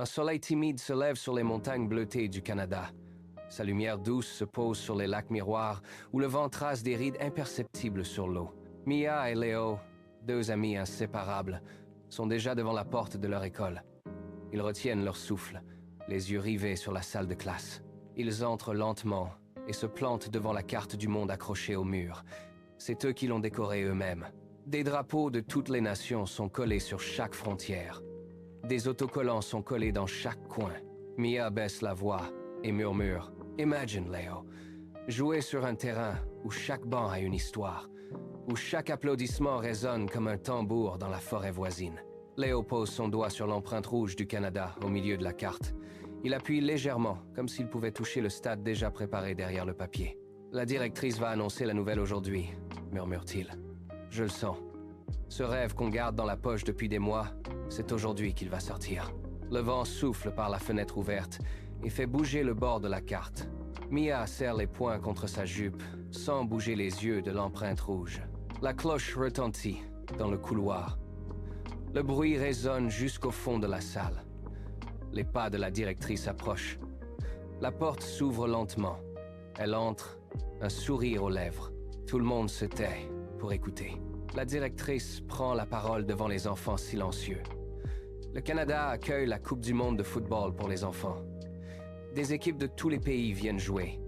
Un soleil timide se lève sur les montagnes bleutées du Canada. Sa lumière douce se pose sur les lacs miroirs où le vent trace des rides imperceptibles sur l'eau. Mia et Léo, deux amis inséparables, sont déjà devant la porte de leur école. Ils retiennent leur souffle, les yeux rivés sur la salle de classe. Ils entrent lentement et se plantent devant la carte du monde accrochée au mur. C'est eux qui l'ont décorée eux-mêmes. Des drapeaux de toutes les nations sont collés sur chaque frontière. Des autocollants sont collés dans chaque coin. Mia baisse la voix et murmure « Imagine, Léo, jouer sur un terrain où chaque banc a une histoire, où chaque applaudissement résonne comme un tambour dans la forêt voisine. » Léo pose son doigt sur l'empreinte rouge du Canada au milieu de la carte. Il appuie légèrement, comme s'il pouvait toucher le stade déjà préparé derrière le papier. « La directrice va annoncer la nouvelle aujourd'hui, » murmure-t-il. « Je le sens. Ce rêve qu'on garde dans la poche depuis des mois, c'est aujourd'hui qu'il va sortir. » Le vent souffle par la fenêtre ouverte et fait bouger le bord de la carte. Mia serre les poings contre sa jupe, sans bouger les yeux de l'empreinte rouge. La cloche retentit dans le couloir. Le bruit résonne jusqu'au fond de la salle. Les pas de la directrice approchent. La porte s'ouvre lentement. Elle entre, un sourire aux lèvres. Tout le monde se tait pour écouter. La directrice prend la parole devant les enfants silencieux. Le Canada accueille la Coupe du monde de football pour les enfants. Des équipes de tous les pays viennent jouer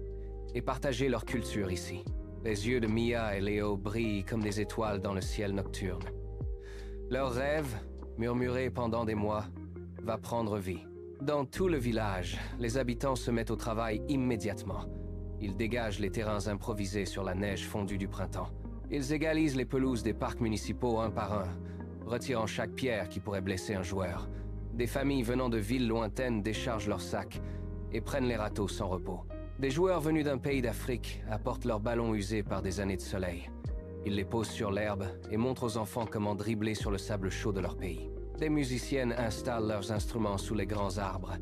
et partager leur culture ici. Les yeux de Mia et Léo brillent comme des étoiles dans le ciel nocturne. Leur rêve, murmuré pendant des mois, va prendre vie. Dans tout le village, les habitants se mettent au travail immédiatement. Ils dégagent les terrains improvisés sur la neige fondue du printemps. Ils égalisent les pelouses des parcs municipaux un par un, retirant chaque pierre qui pourrait blesser un joueur. Des familles venant de villes lointaines déchargent leurs sacs et prennent les râteaux sans repos. Des joueurs venus d'un pays d'Afrique apportent leurs ballons usés par des années de soleil. Ils les posent sur l'herbe et montrent aux enfants comment dribbler sur le sable chaud de leur pays. Des musiciennes installent leurs instruments sous les grands arbres.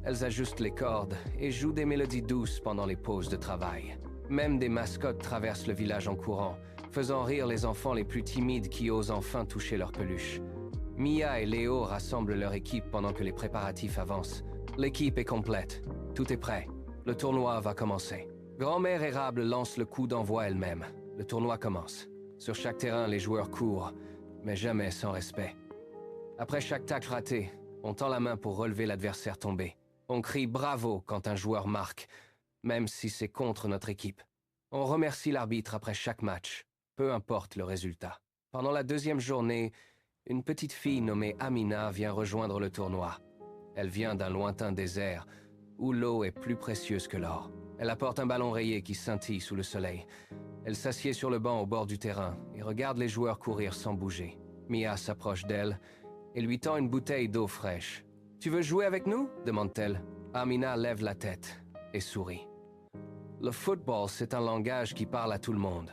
Elles ajustent les cordes et jouent des mélodies douces pendant les pauses de travail. Même des mascottes traversent le village en courant, faisant rire les enfants les plus timides qui osent enfin toucher leur peluche. Mia et Léo rassemblent leur équipe pendant que les préparatifs avancent. L'équipe est complète. Tout est prêt. Le tournoi va commencer. Grand-mère Érable lance le coup d'envoi elle-même. Le tournoi commence. Sur chaque terrain, les joueurs courent, mais jamais sans respect. Après chaque tacle raté, on tend la main pour relever l'adversaire tombé. On crie bravo quand un joueur marque, même si c'est contre notre équipe. On remercie l'arbitre après chaque match, peu importe le résultat. Pendant la deuxième journée, une petite fille nommée Amina vient rejoindre le tournoi. Elle vient d'un lointain désert, où l'eau est plus précieuse que l'or. Elle apporte un ballon rayé qui scintille sous le soleil. Elle s'assied sur le banc au bord du terrain et regarde les joueurs courir sans bouger. Mia s'approche d'elle et lui tend une bouteille d'eau fraîche. « Tu veux jouer avec nous ?» demande-t-elle. Amina lève la tête et sourit. Le football, c'est un langage qui parle à tout le monde.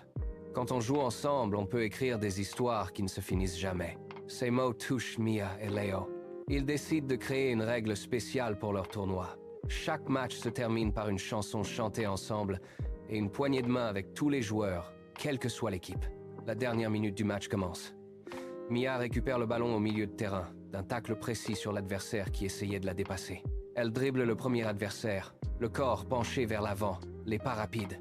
Quand on joue ensemble, on peut écrire des histoires qui ne se finissent jamais. Ces mots touchent Mia et Léo. Ils décident de créer une règle spéciale pour leur tournoi. Chaque match se termine par une chanson chantée ensemble et une poignée de main avec tous les joueurs, quelle que soit l'équipe. La dernière minute du match commence. Mia récupère le ballon au milieu de terrain, d'un tacle précis sur l'adversaire qui essayait de la dépasser. Elle dribble le premier adversaire, le corps penché vers l'avant, les pas rapides.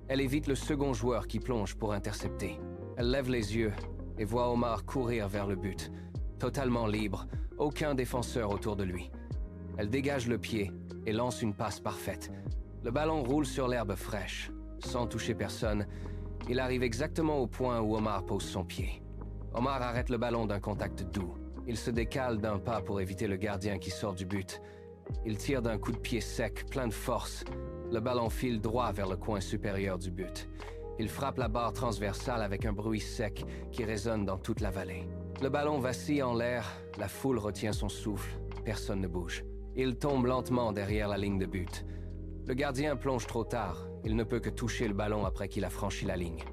Elle évite le second joueur qui plonge pour intercepter. Elle lève les yeux et voit Omar courir vers le but. Totalement libre, aucun défenseur autour de lui. Elle dégage le pied et lance une passe parfaite. Le ballon roule sur l'herbe fraîche. Sans toucher personne, il arrive exactement au point où Omar pose son pied. Omar arrête le ballon d'un contact doux. Il se décale d'un pas pour éviter le gardien qui sort du but. Il tire d'un coup de pied sec, plein de force. Le ballon file droit vers le coin supérieur du but. Il frappe la barre transversale avec un bruit sec qui résonne dans toute la vallée. Le ballon vacille en l'air, la foule retient son souffle, personne ne bouge. Il tombe lentement derrière la ligne de but. Le gardien plonge trop tard, il ne peut que toucher le ballon après qu'il a franchi la ligne.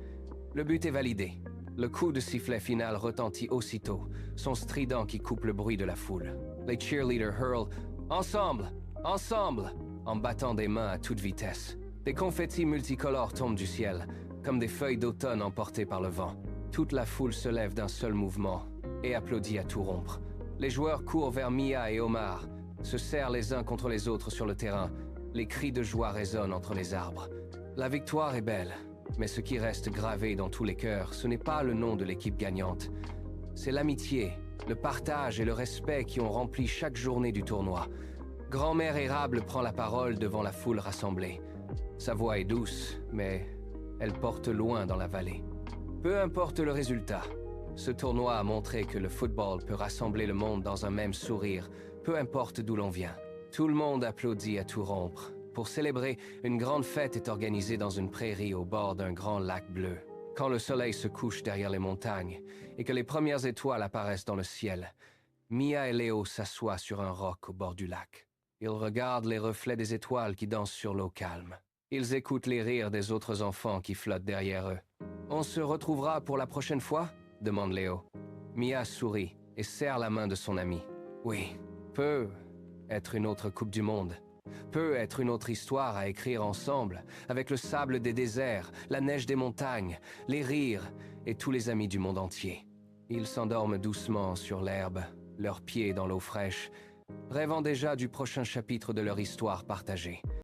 Le but est validé. Le coup de sifflet final retentit aussitôt, son strident qui coupe le bruit de la foule. Les cheerleaders hurlent « Ensemble! Ensemble !» en battant des mains à toute vitesse. Des confettis multicolores tombent du ciel, comme des feuilles d'automne emportées par le vent. Toute la foule se lève d'un seul mouvement et applaudit à tout rompre. Les joueurs courent vers Mia et Omar, se serrent les uns contre les autres sur le terrain. Les cris de joie résonnent entre les arbres. La victoire est belle, mais ce qui reste gravé dans tous les cœurs, ce n'est pas le nom de l'équipe gagnante. C'est l'amitié, le partage et le respect qui ont rempli chaque journée du tournoi. Grand-mère Érable prend la parole devant la foule rassemblée. Sa voix est douce, mais elle porte loin dans la vallée. Peu importe le résultat, ce tournoi a montré que le football peut rassembler le monde dans un même sourire, peu importe d'où l'on vient. Tout le monde applaudit à tout rompre. Pour célébrer, une grande fête est organisée dans une prairie au bord d'un grand lac bleu. Quand le soleil se couche derrière les montagnes et que les premières étoiles apparaissent dans le ciel, Mia et Léo s'assoient sur un roc au bord du lac. Ils regardent les reflets des étoiles qui dansent sur l'eau calme. Ils écoutent les rires des autres enfants qui flottent derrière eux. « On se retrouvera pour la prochaine fois ?» demande Léo. Mia sourit et serre la main de son ami. « Oui, peut être une autre Coupe du Monde. Peut être une autre histoire à écrire ensemble, avec le sable des déserts, la neige des montagnes, les rires et tous les amis du monde entier. » Ils s'endorment doucement sur l'herbe, leurs pieds dans l'eau fraîche, rêvant déjà du prochain chapitre de leur histoire partagée.